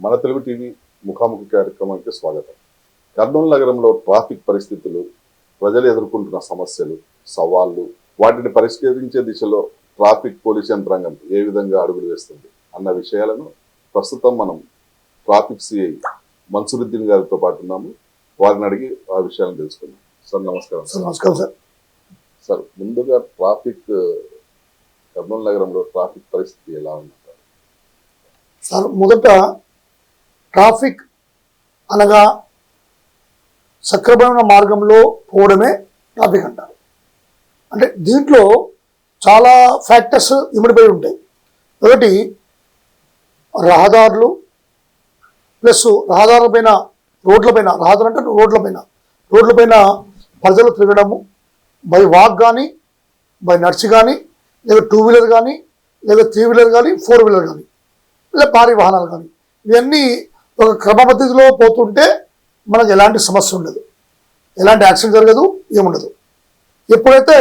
మన తెలుగు టీవీ ముఖాముఖి కార్యక్రమానికి స్వాగతం. కర్నూలు నగరంలో ట్రాఫిక్ పరిస్థితులు, ప్రజలు ఎదుర్కొంటున్న సమస్యలు, సవాళ్లు, వాటిని పరిష్కరించే దిశలో ట్రాఫిక్ పోలీస్ యంత్రాంగం ఏ విధంగా అడుగులు వేస్తుంది అన్న విషయాలను ప్రస్తుతం మనం ట్రాఫిక్ సిఐ మన్సూరుద్దీన్ గారితో పాటు ఉన్నాము. వారిని అడిగి ఆ విషయాలను తెలుసుకుందాం. సార్ నమస్కారం. నమస్కారం సార్. సార్, ముందుగా కర్నూలు నగరంలో ట్రాఫిక్ పరిస్థితి ఎలా ఉంది సార్? మొదట ట్రాఫిక్ అనగా సక్రమమైన మార్గంలో పోవడమే ట్రాఫిక్ అంటారు. అంటే దీంట్లో చాలా ఫ్యాక్టర్స్ ఇమిడిపోయి ఉంటాయి. ఒకటి రహదారులు, ప్లస్ రహదారులపైన రోడ్లపైన ప్రజలు తిరగడము, బై వాక్ కానీ, బై నడిచి కానీ, లేదా 2 వీలర్ కానీ, లేదా 3 వీలర్ కానీ, 4 వీలర్ కానీ, లేదా భారీ వాహనాలు కానీ, ఇవన్నీ ఒక క్రమ పద్ధతిలో పోతుంటే మనకు ఎలాంటి సమస్య ఉండదు, ఎలాంటి యాక్సిడెంట్ జరగదు, ఏముండదు. ఎప్పుడైతే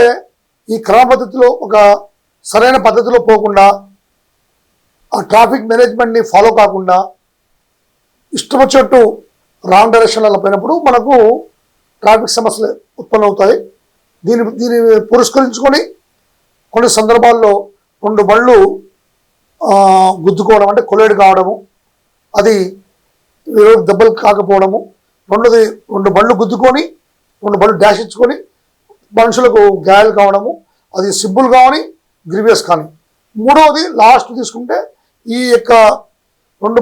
ఈ క్రమ పద్ధతిలో ఒక సరైన పద్ధతిలో పోకుండా, ఆ ట్రాఫిక్ మేనేజ్మెంట్ని ఫాలో కాకుండా ఇష్టం వచ్చినట్టు రాంగ్ డైరెక్షన్లలో పోయినప్పుడు మనకు ట్రాఫిక్ సమస్యలు ఉత్పన్నమవుతాయి. దీన్ని పురస్కరించుకొని కొన్ని సందర్భాల్లో 2 బళ్ళు గుద్దుకోవడం, అంటే కొలైడ్ కావడము, అది దెబ్బలు కాకపోవడము, 2 బళ్ళు గుద్దుకొని 2 బళ్ళు డాష్ ఇచ్చుకొని మనుషులకు గాయాలు కావడము, అది సింపుల్ కానీ గ్రీవియస్ కానీ. మూడవది లాస్ట్ తీసుకుంటే ఈ యొక్క 2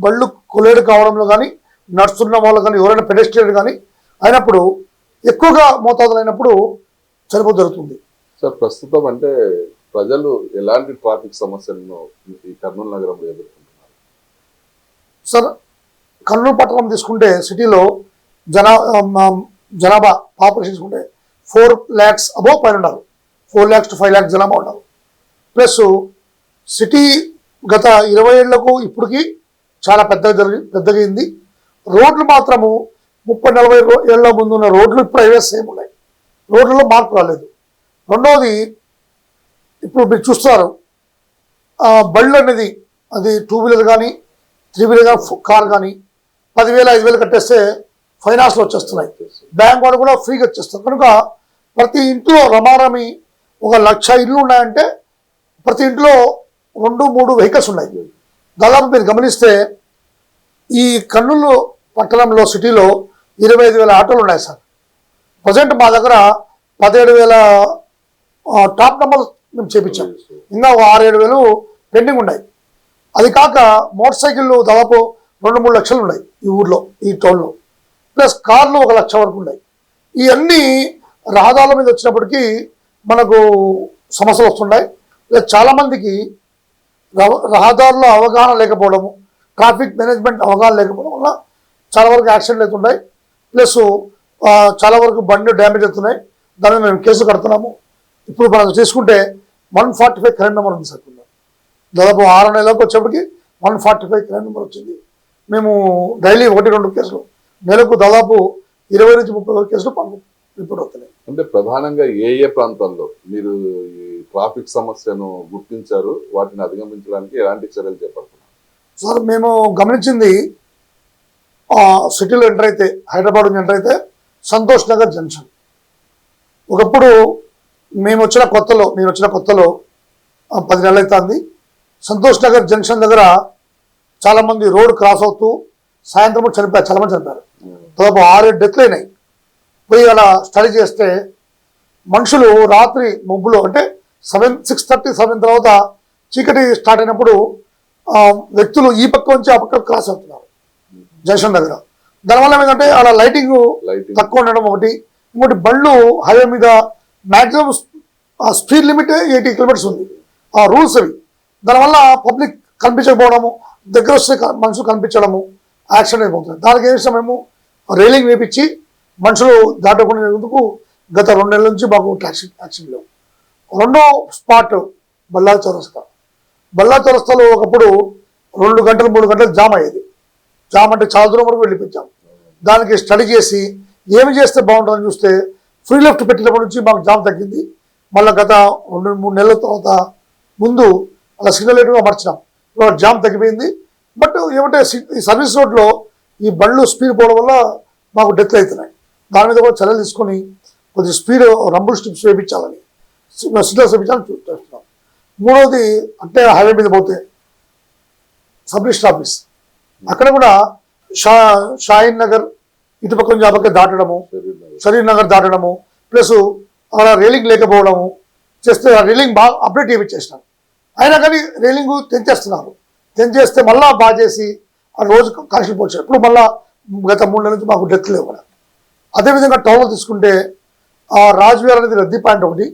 బళ్ళు కొలైడ్ కావడంలో కానీ, నడుస్తున్న వాళ్ళు కానీ, ఎవరైనా పెడెస్ట్రియన్ కానీ అయినప్పుడు, ఎక్కువగా మోతాదులు అయినప్పుడు చనిపోతూ జరుగుతుంది. సార్, ప్రస్తుతం అంటే ప్రజలు ఎలాంటి ట్రాఫిక్ సమస్యలను ఈ కర్నూలు నగరంలో ఎదుర్కొంటున్నారు? సార్, కర్నూలు పట్టణం తీసుకుంటే సిటీలో జనాభా పాపులేషన్ తీసుకుంటే 4 lakhs అబోవ్ పైన ఉన్నారు. 4 lakhs to 5 lakhs జనాభా ఉన్నారు. ప్లస్ సిటీ గత 20 ఏళ్లకు ఇప్పటికి చాలా పెద్దగైంది. రోడ్లు మాత్రము 30-40 ఏళ్ళ ముందు ఉన్న రోడ్లు ఇప్పుడు హైవేస్ సేమ్ ఉన్నాయి. రోడ్లలో మార్పు రాలేదు. రెండవది, ఇప్పుడు మీరు చూస్తారు, బళ్ళు అనేది అది 2 వీలర్ కానీ, 3 వీలర్ కానీ, కార్ కానీ 10,000 5,000 కట్టేస్తే ఫైనాన్స్లో వచ్చేస్తున్నాయి. బ్యాంక్ వాళ్ళు కూడా ఫ్రీగా వచ్చేస్తారు. కనుక ప్రతి ఇంట్లో రమారమి 1,00,000 ఇళ్ళు ఉన్నాయంటే ప్రతి ఇంట్లో 2-3 వెహికల్స్ ఉన్నాయి. దాదాపు మీరు గమనిస్తే ఈ కర్నూలు పట్టణంలో సిటీలో 25,000 ఆటోలు ఉన్నాయి సార్. ప్రజెంట్ మా దగ్గర 17,000 టాప్ నెంబర్ మేము చేపించాం. ఇంకా 6-7,000 పెండింగ్ ఉన్నాయి. అది కాక మోటార్ సైకిళ్ళు దాదాపు 2-3 లక్షలు ఉన్నాయి ఈ ఊర్లో, ఈ టౌన్లో. ప్లస్ కార్లు 1 లక్ష వరకు ఉన్నాయి. ఇవన్నీ రహదారుల మీద వచ్చినప్పటికీ మనకు సమస్యలు వస్తున్నాయి. చాలామందికి రహదారుల్లో అవగాహన లేకపోవడము, ట్రాఫిక్ మేనేజ్మెంట్ అవగాహన లేకపోవడం వల్ల చాలా వరకు యాక్సిడెంట్లు అవుతున్నాయి. ప్లస్ చాలా వరకు బండ్లు డ్యామేజ్ అవుతున్నాయి. దాన్ని మేము కేసు కడుతున్నాము. ఇప్పుడు మనం తీసుకుంటే 145 క్రైమ్ నెంబర్ ఉంది సార్. దాదాపు 6 నెలలకు వచ్చేప్పటికి 145 క్రైమ్ నెంబర్ వచ్చింది. మేము డైలీ 1-2 కేసులు, నెలకు దాదాపు 20-30 కేసులు రిపోర్ట్ అవుతున్నాయి. అంటే ప్రధానంగా ఏ ప్రాంతాల్లో మీరు ఈ ట్రాఫిక్ సమస్యను గుర్తించారు, వాటిని అధిగమించడానికి ఎలాంటి చర్యలు చేపడుతున్నారు? సార్, మేము గమనించింది సిటీలో ఎంటర్ అయితే, హైదరాబాద్ నుంచి ఎంటర్ అయితే సంతోష్ నగర్ జంక్షన్. ఒకప్పుడు నేను వచ్చిన కొత్తలో 10 నెలలు అవుతుంది. సంతోష్ నగర్ జంక్షన్ దగ్గర చాలామంది రోడ్ క్రాస్ అవుతూ సాయంత్రం చనిపోయారు. చాలామంది చనిపోయారు. దాదాపు 6-7 డెత్లు అయినాయి. పోయి అలా స్టడీ చేస్తే మనుషులు రాత్రి మబ్బులో, అంటే 6:30-7 తర్వాత చీకటి స్టార్ట్ అయినప్పుడు వ్యక్తులు ఈ పక్క నుంచి ఆ పక్క క్రాస్ అవుతున్నారు జంక్షన్ దగ్గర. దానివల్ల ఏంటంటే అలా లైటింగ్ తక్కువ ఉండడం ఒకటి. ఇంకోటి, బళ్ళు హైవే మీద మ్యాక్సిమం స్పీడ్ లిమిట్ 80 కిలోమీటర్స్ ఉంది. ఆ రూల్స్ అవి. దానివల్ల పబ్లిక్ కనిపించకపోవడము, దగ్గర వస్తే మనుషులు కనిపించడము, యాక్సిడెంట్ అయిపోతుంది. దానికి ఏం చేస్తాం, మేము రైలింగ్ వేపించి మనుషులు దాటకుండా గత 2 నెలల నుంచి మాకు యాక్సిడెంట్ లేవు. రెండో స్పాట్ బల్లా చౌరస్తాలో ఒకప్పుడు 2 గంటలు 3 గంటలు జామ్ అయ్యేది. జామ్ అంటే చాలా దూరం వరకు వెళ్ళిపించాం. దానికి స్టడీ చేసి ఏమి చేస్తే బాగుంటుందని చూస్తే ఫ్రీ లెఫ్ట్ పెట్టినప్పటి నుంచి మాకు జామ్ తగ్గింది. మళ్ళీ గత 2-3 నెలల తర్వాత ముందు అలా సిగ్నల్ లైట్గా మార్చినాం. జామ్ తగ్గిపోయింది. బట్ ఏమంటే ఈ సర్వీస్ రోడ్లో ఈ బండ్లు స్పీడ్ పోవడం వల్ల మాకు డెత్లు అవుతున్నాయి. దాని మీద కూడా చర్యలు తీసుకొని కొద్దిగా స్పీడ్ రంబుల్ స్ట్రిప్స్ వేయించాలని సిగ్నల్స్ వేయించాలని చూస్తున్నాం. మూడవది అంటే హైవే మీద పోతే సబ్ రిజిస్టర్ ఆఫీస్ అక్కడ కూడా షాహీన్ నగర్ ఇటుపక్క నుంచి ఆ పక్క దాటడము, షరీఫ్ నగర్ దాటడము, ప్లస్ అక్కడ రేలింగ్ లేకపోవడము చేస్తే ఆ రేలింగ్ బాగా అప్డేట్ చేయించేసినారు. అయినా కానీ రేలింగ్ తెంచేస్తున్నారు. తెంచేస్తే మళ్ళా బాగా చేసి ఆ రోజు కాన్స్టల్ పోచారు. ఇప్పుడు మళ్ళా గత 3 నెలల నుంచి మాకు డెత్ లేవు. అదేవిధంగా టౌన్లో తీసుకుంటే ఆ రాజ్వీర్ అనేది రద్దీ పాయింట్ ఒకటి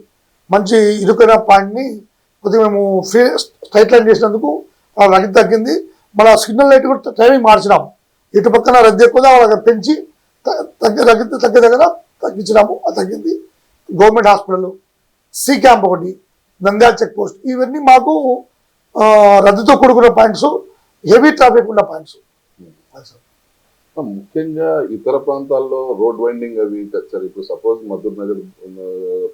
మంచి ఇరుకైన పాయింట్ని కొద్దిగా మేము ఫ్రీ స్ట్రైట్ లైన్ చేసినందుకు రద్దీ తగ్గింది. మళ్ళీ సిగ్నల్ లైట్ కూడా టైమింగ్ మార్చినాము. ఇటు పక్కన రద్దీ ఎక్కువ వాళ్ళకి పెంచి తగ్గే దగ్గర తగ్గించినాము. అది తగ్గింది. గవర్నమెంట్ హాస్పిటల్, సి క్యాంప్ ఒకటి, నంద్యాల చెక్ పోస్ట్, ఇవన్నీ మాకు రద్దీతో కూడుకున్న పాయింట్స్, హెవీ ట్రాఫిక్ ఉన్న పాయింట్స్. ముఖ్యంగా ఇతర ప్రాంతాల్లో రోడ్ వైండింగ్ అవి తెచ్చారు. ఇప్పుడు సపోజ్ మధుర్ నగర్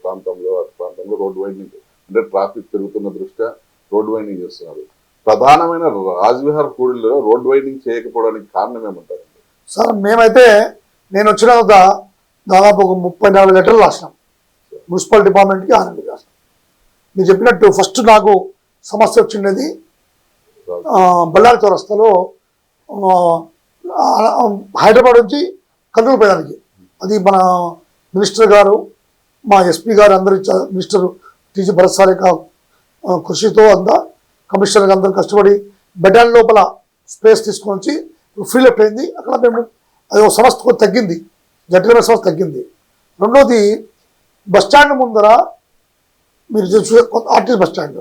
ప్రాంతంలో రోడ్ వైండింగ్ అంటే ట్రాఫిక్ పెరుగుతున్న దృష్ట్యా రోడ్ వైండింగ్ చేస్తున్నారు. ప్రధానమైన రాజ్విహార్ కూడలిలో రోడ్ వైండింగ్ చేయకపోవడానికి కారణం ఏమంటారు? సార్ మేమైతే నేను వచ్చిన దాదాపు ఒక 34 లెటర్లు రాసినాం మున్సిపల్ డిపార్ట్మెంట్కి, ఆర్ఎండ్కి రాసినాం. మీరు చెప్పినట్టు ఫస్ట్ నాకు సమస్య వచ్చిండేది బళ్ళారి చౌరస్తాలో హైదరాబాద్ నుంచి కర్నూలు పోయడానికి. అది మన మినిస్టర్ గారు, మా ఎస్పీ గారు అందరూ మినిస్టర్ టీజీ భరత్ సార్ యొక్క కృషితో అంతా కమిషనర్ అందరూ కష్టపడి బెటాన్ లోపల స్పేస్ తీసుకొని వచ్చి ఫీల్అప్ అయింది. అక్కడ మేము అది ఒక సమస్య తగ్గింది, జటిలమైన సమస్య తగ్గింది. రెండోది బస్టాండ్ ముందర మీరు చూసే ఆర్టీసీ బస్టాండ్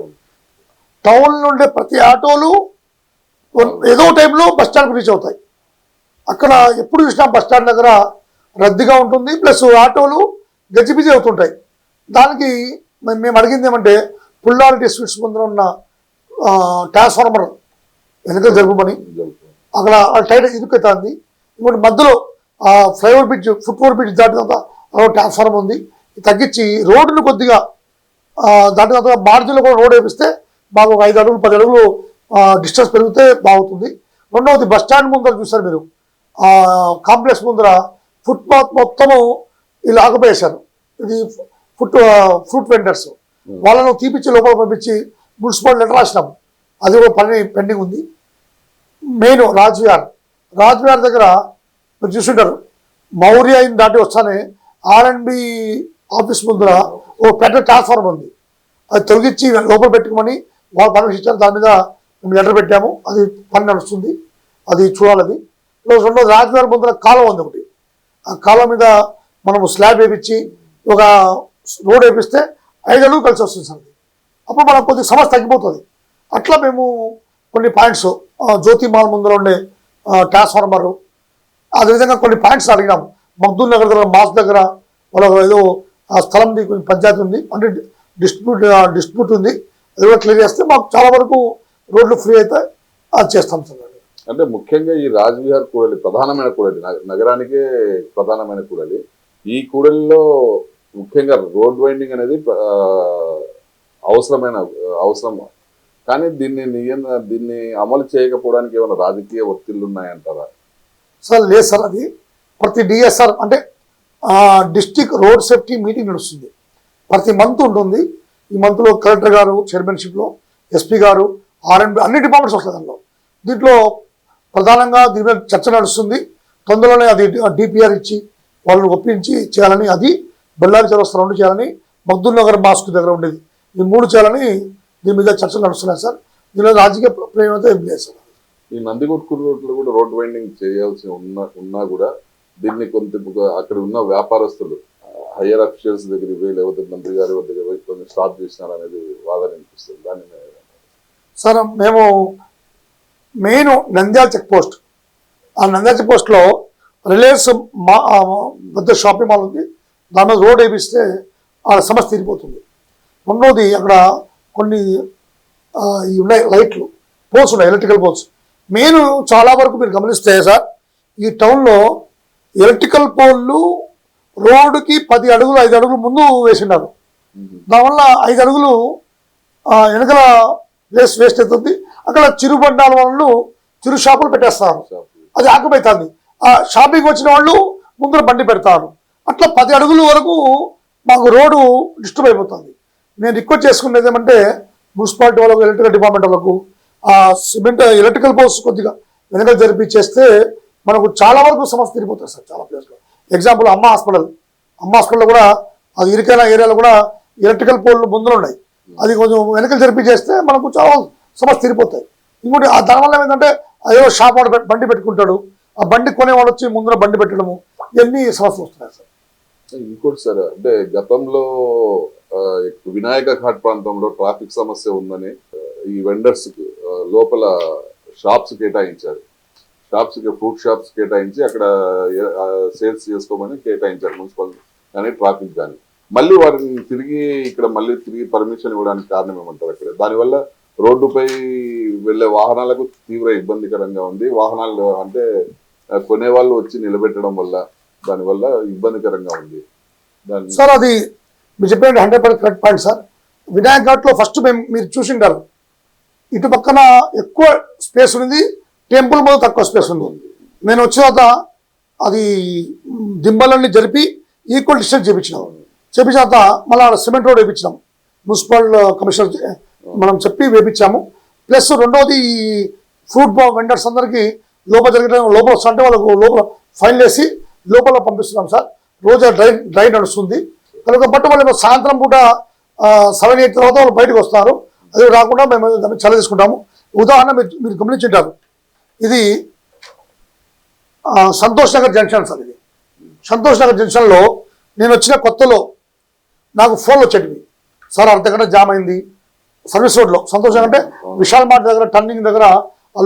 టౌన్లో ఉండే ప్రతి ఆటోలు ఏదో టైంలో బస్టాండ్కి రీచ్ అవుతాయి. అక్కడ ఎప్పుడు చూసినా బస్టాండ్ దగ్గర రద్దీగా ఉంటుంది, ప్లస్ ఆటోలు గజిబిజి అవుతుంటాయి. దానికి మేము అడిగింది ఏమంటే పుల్లారెడ్డి స్వీట్స్ ముందర ఉన్న ట్రాన్స్ఫార్మర్ వెనక జరుపుమని, అక్కడ టైట్ ఇరుకైతుంది. ఇంకోటి మధ్యలో flyover bridge, foot over bridge దాటిన తర్వాత ట్రాన్స్ఫార్మర్ ఉంది. తగ్గించి రోడ్డును కొద్దిగా దాటిన తర్వాత మార్జిన్లో కూడా రోడ్ వేపిస్తే మాకు ఒక 5 అడుగులు 10 అడుగులు డిస్టెన్స్ పెరిగితే బాగుంటుంది. రెండవది బస్టాండ్ ముందర చూసారు మీరు, కాంప్లెక్స్ ముందర ఫుట్పాత్ మొత్తము ఇలా ఆకుపేశారు. ఇది ఫ్రూట్ వెండర్స్ వాళ్ళను తీపిచ్చి లోపల పంపించి మున్సిపల్ లెటర్ రాసినాము. అది కూడా పని పెండింగ్ ఉంది. మెయిన్ రాజ్విహార్ దగ్గర మీరు చూసుంటారు, మౌర్య దాటి వస్తానే ఆర్ఎండ్బి ఆఫీస్ ముందర ఓ పెద్ద ట్రాన్స్ఫార్మర్ ఉంది. అది తొలగించి లోపల పెట్టుకోమని వాళ్ళు పర్మిషన్ ఇచ్చారు. దాని మీద మేము లెటర్ పెట్టాము. అది పని నడుస్తుంది, అది చూడాలి. అది రెండోది రాజ్విహార్ ముందర కాలువ ఉంది ఒకటి. ఆ కాలువ మీద మనము స్లాబ్ వేయించి ఒక రోడ్ వేపిస్తే 5 అడుగులు కలిసి వస్తుంది సార్. అప్పుడు మనకు కొద్దిగా సమస్య తగ్గిపోతుంది. అట్లా మేము కొన్ని పాయింట్స్ జ్యోతి మాల్ ముందర ఉండే ట్రాన్స్ఫార్మరు, అదేవిధంగా కొన్ని పాయింట్స్ అడిగినాము. మగ్దూర్ నగర్ దగ్గర మాస్ దగ్గర వాళ్ళ ఏదో ఆ స్థలంది కొంచెం పంచాయతీ ఉంది, అంటే డిస్ప్యూట్ ఉంది. అది కూడా క్లియర్ చేస్తే మాకు చాలా వరకు రోడ్లు ఫ్రీ అయితే అది చేస్తాం సార్. అంటే ముఖ్యంగా ఈ రాజ్విహార్ కూడలి ప్రధానమైన కూడలి, నగరానికే ప్రధానమైన కూడలి. ఈ కూడలిలో ముఖ్యంగా రోడ్ వైండింగ్ అనేది అవసరం. కానీ దీన్ని అమలు చేయకపోవడానికి ఏమైనా రాజకీయ ఒత్తిళ్లు ఉన్నాయంటారా? సార్ లేదు సార్, అది ప్రతి డిఎస్ఆర్ అంటే డిస్ట్రిక్ట్ రోడ్ సేఫ్టీ మీటింగ్ నడుస్తుంది, ప్రతి మంత్ ఉంటుంది. ఈ మంత్లో కలెక్టర్ గారు చైర్మన్షిప్లో, ఎస్పీ గారు, ఆర్ఎండ్బి అన్ని డిపార్ట్మెంట్స్ వస్తాయి దానిలో. దీంట్లో ప్రధానంగా దీని మీద చర్చ నడుస్తుంది. తొందరలోనే అది డిపిఆర్ ఇచ్చి వాళ్ళని ఒప్పించి చేయాలని, అది బళ్ళారి చౌరస్తా 2 చేయాలని, మగ్దూర్ నగర్ మాస్క్ దగ్గర ఉండేది ఈ 3 చేయాలని దీని మీద చర్చలు నడుస్తున్నాయి సార్. దీనిలో రాజకీయ ప్రేమ అయితే ఏం లేదు సార్. ఈ నందికొట్కూరు రోడ్లో కూడా రోడ్ వైండింగ్ చేయాల్సి ఉన్నా కూడా దీన్ని కొంత అక్కడ ఉన్న వ్యాపారస్తులు హయ్యర్ అఫీషియల్స్ దగ్గర పోయి లేకపోతే మంత్రి గారి దగ్గర పోయి కొంచెం స్టాప్ చేసినారు అనేది వాదన అనిపిస్తుంది. దాన్ని సార్ మేము మెయిన్ నంద్యాల చెక్ పోస్ట్, ఆ నంద్యాల చెక్ పోస్ట్లో రిలయన్స్ పెద్ద షాపింగ్ మాల్ ఉంది. దాని మీద రోడ్ వేపిస్తే ఆ సమస్య తీరిపోతుంది. రెండోది అక్కడ కొన్ని ఉన్నాయి లైట్లు, పోల్స్ ఉన్నాయి, ఎలక్ట్రికల్ పోల్స్. మెయిన్ చాలా వరకు మీరు గమనిస్తే సార్, ఈ టౌన్లో ఎలక్ట్రికల్ పోల్లు రోడ్డుకి 10 అడుగులు 5 అడుగులు ముందు వేసినారు. దానివల్ల 5 అడుగులు వెనకల వేస్ట్ అవుతుంది. అక్కడ చిరుబండాల వాళ్ళు చిరు షాపులు పెట్టేస్తారు, అది ఆకుపోతుంది. ఆ షాపింగ్ వచ్చిన వాళ్ళు ముందర బండి పెడతారు. అట్లా 10 అడుగుల వరకు మాకు రోడ్డు డిస్టర్బ్ అయిపోతుంది. నేను రిక్వెస్ట్ చేసుకునేది ఏమంటే మున్సిపాలిటీ వాళ్ళకు, ఎలక్ట్రికల్ డిపార్ట్మెంట్ వాళ్ళకు ఆ సిమెంట్ ఎలక్ట్రికల్ పోల్స్ కొద్దిగా వెనక జరిపి చేస్తే మనకు చాలా వరకు సమస్య తిరిగిపోతుంది సార్. చాలా ప్లేస్లో ఎగ్జాంపుల్ అమ్మ హాస్పిటల్లో కూడా అది ఇరుకైన ఏరియాలో కూడా ఎలక్ట్రికల్ పోల్లు ముందులు ఉన్నాయి. అది కొంచెం వెనకలు జరిపి చేస్తే మనకు చాలా సమస్య తిరిగిపోతాయి. ఇంకోటి ఆ దానివల్ల ఏమైందంటే అదో షాప్ వాడు బండి పెట్టుకుంటాడు, ఆ బండి కొనేవాడు వచ్చి ముందర బండి పెట్టడము, ఇవన్నీ సమస్యలు వస్తున్నాయి సార్. ఇంకోటి సార్, అంటే గతంలో వినాయక ఘాట్ ప్రాంతంలో ట్రాఫిక్ సమస్య ఉందని ఈ వెండర్స్ లోపల షాప్స్ కేటాయించారు. ఫ్రూట్ షాప్స్ కేటాయించి అక్కడ సేల్స్ చేసుకోమని కేటాయించారు మున్సిపల్ కానీ ట్రాఫిక్ కానీ. మళ్ళీ వారిని తిరిగి పర్మిషన్ ఇవ్వడానికి కారణం ఏమంటారు? అక్కడ దానివల్ల రోడ్డుపై వెళ్లే వాహనాలకు తీవ్ర ఇబ్బందికరంగా ఉంది. వాహనాలు అంటే కొనే వాళ్ళు వచ్చి నిలబెట్టడం వల్ల దానివల్ల ఇబ్బందికరంగా ఉంది. సార్ అది మీరు చెప్పేది 100% కరెక్ట్ పాయింట్ సార్. వినాయక్ ఘాట్లో ఫస్ట్ మీరు చూసింటారు, ఇటు పక్కన ఎక్కువ స్పేస్ ఉంది, టెంపుల్ మీద తక్కువ స్పేస్ ఉంది. నేను వచ్చిన తర్వాత అది దింబలన్నీ జరిపి ఈక్వల్ డిస్టెన్స్ చేయించిన తర్వాత మళ్ళీ సిమెంట్ రోడ్ వేయించినాం. మున్సిపల్ కమిషనర్ మనం చెప్పి వేయించాము. ప్లస్ రెండవది ఈ ఫ్రూట్ వెండర్స్ అందరికీ లోపల వస్తుంటే వాళ్ళకు లోపల ఫైన్ వేసి లోపల పంపిస్తున్నాం సార్. రోజు డ్రై నడుస్తుంది కనుక. బట్ వాళ్ళు సాయంత్రం పూట 7-8 తర్వాత వాళ్ళు బయటకు వస్తారు. అది రాకుండా మేము చల్ల తీసుకుంటాము. ఉదాహరణ మీరు గమనించుంటారు, ఇది సంతోష్ నగర్ జంక్షన్ సార్. ఇది సంతోష్ నగర్ జంక్షన్లో నేను వచ్చిన కొత్తలో నాకు ఫోన్లు వచ్చేటివి, సార్ అర్ధగంట జామ్ అయింది సర్వీస్ రోడ్లో. సంతోష్ నగర్ అంటే విశాల్ మార్ట్ దగ్గర టర్నింగ్ దగ్గర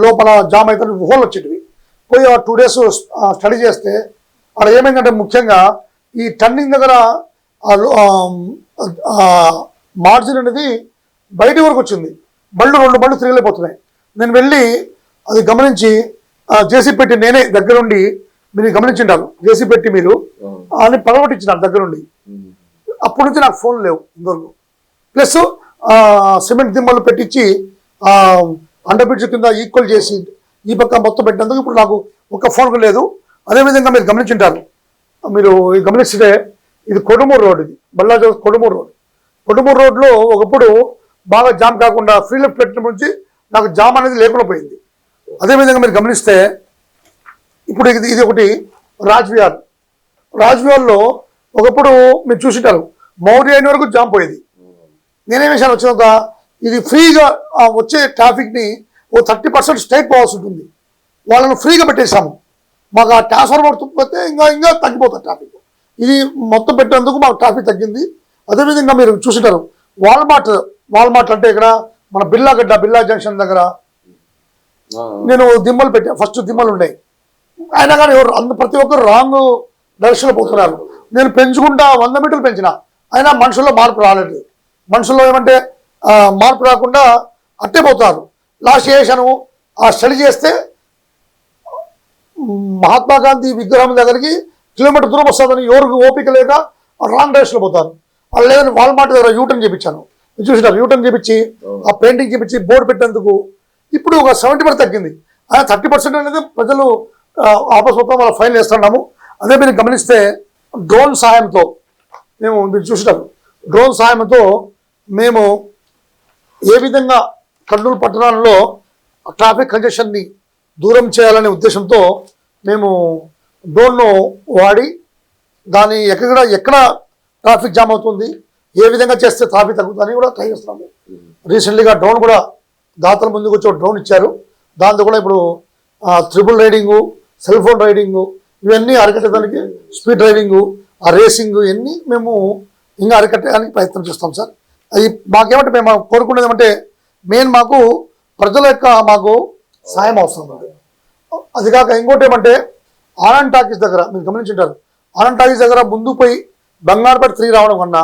లోపల జామ్ అయితే ఫోన్లు వచ్చేటివి. పోయి 2 days స్టడీ చేస్తే అక్కడ ఏమైందంటే ముఖ్యంగా ఈ టర్నింగ్ దగ్గర మార్జిన్ అనేది బయట వరకు వచ్చింది. 2 బళ్ళు తిరగలేకపోతున్నాయి. నేను వెళ్ళి అది గమనించి జేసీ పెట్టి నేనే దగ్గరుండి, మీరు గమనించింటారు జేసీ పెట్టి మీరు అని పగలగొట్టించినారు దగ్గరుండి. అప్పటి నుంచి నాకు ఫోన్ లేవు ఇంతవరకు. ప్లస్ సిమెంట్ దిమ్మలు పెట్టించి అండర్ బ్రిడ్జ్ కింద ఈక్వల్ చేసి ఈ పక్క మొత్తం పెట్టినందుకు ఇప్పుడు నాకు ఒక ఫోన్ లేదు. అదేవిధంగా మీరు గమనించుంటారు, మీరు గమనిస్తే ఇది కొడుమూరు రోడ్, ఇది బల్లాజ కొడుమూరు రోడ్. కొడుమూరు రోడ్లో ఒకప్పుడు బాగా జామ్ కాకుండా ఫ్రీ లెఫ్ట్ పెట్టిన నుంచి నాకు జామ్ అనేది లేకుండా పోయింది. అదేవిధంగా మీరు గమనిస్తే ఇప్పుడు ఇది ఒకటి రాజ్విహార్లో ఒకప్పుడు మీరు చూసింటారు మౌర్య అయిన వరకు జామ్ పోయేది. నేనేం విషయాలు వచ్చినంత ఇది ఫ్రీగా వచ్చే ట్రాఫిక్ని 30% స్ట్రైట్ పోవాల్సి ఉంటుంది. వాళ్ళను ఫ్రీగా పెట్టేసాము. మాకు ఆ ట్రాన్స్ఫార్మర్ పోతే ఇంకా తగ్గిపోతుంది ట్రాఫిక్. ఇది మొత్తం పెట్టేందుకు మాకు ట్రాఫిక్ తగ్గింది. అదేవిధంగా మీరు చూసింటారు వాల్మార్ట్ అంటే ఇక్కడ మన బిల్లా జంక్షన్ దగ్గర నేను దిమ్మలు పెట్టాను. ఫస్ట్ దిమ్మలు ఉన్నాయి, అయినా కానీ ప్రతి ఒక్కరు రాంగ్ డైరెక్షన్లో పోతున్నారు. నేను పెంచుకుంటా 100 మీటర్లు పెంచిన, అయినా మనుషుల్లో మార్పు రాలేదు. మనుషుల్లో ఏమంటే మార్పు రాకుండా అట్టే పోతారు. లాస్ట్ చేశాను ఆ స్టడీ చేస్తే మహాత్మా గాంధీ విగ్రహం దగ్గరికి కిలోమీటర్ దూరం వస్తుందని ఎవరికి ఓపిక లేక రాంగ్ డైరెక్షన్లో పోతారు. వాళ్ళు లేదని వాల్మార్ట్ దగ్గర యూటర్న్ చేయించాను. చూసినారు, యూటర్న్ చేయించి ఆ పెయింటింగ్ చేయించి బోర్డు పెట్టేందుకు ఇప్పుడు ఒక 70% తగ్గింది. 30% అనేది ప్రజలు ఆపస్ మొత్తం వాళ్ళ ఫైన్ వేస్తున్నాము. అదే మీరు గమనిస్తే డ్రోన్ సహాయంతో మీరు చూసినారు, డ్రోన్ సహాయంతో మేము ఏ విధంగా కర్నూలు పట్టణాల్లో ట్రాఫిక్ కంజెషన్ని దూరం చేయాలనే ఉద్దేశంతో మేము డ్రోన్ను వాడి దాన్ని ఎక్కడ ట్రాఫిక్ జామ్ అవుతుంది, ఏ విధంగా చేస్తే ట్రాఫిక్ తగ్గుతుందని కూడా ట్రై చేస్తున్నాము. రీసెంట్లీగా డ్రోన్ కూడా దాతల ముందుకు వచ్చి డ్రోన్ ఇచ్చారు. దాంతో కూడా ఇప్పుడు triple riding, cell phone riding ఇవన్నీ అరికట్టడానికి, స్పీడ్ డ్రైవింగు, ఆ రేసింగ్ ఇవన్నీ మేము ఇంకా అరికట్టడానికి ప్రయత్నం చేస్తాం సార్. అది మాకేమంటే మేము కోరుకునేది ఏమంటే మాకు ప్రజల యొక్క మాకు సాయం అవసరం ఉంది. అది కాక ఇంకోటి ఏమంటే ఆనంద్ టాకీస్ దగ్గర మీరు గమనించుంటారు, ఆనంద్ టాకీస్ దగ్గర ముందు పోయి బంగారుపేట 3 రావడం కన్నా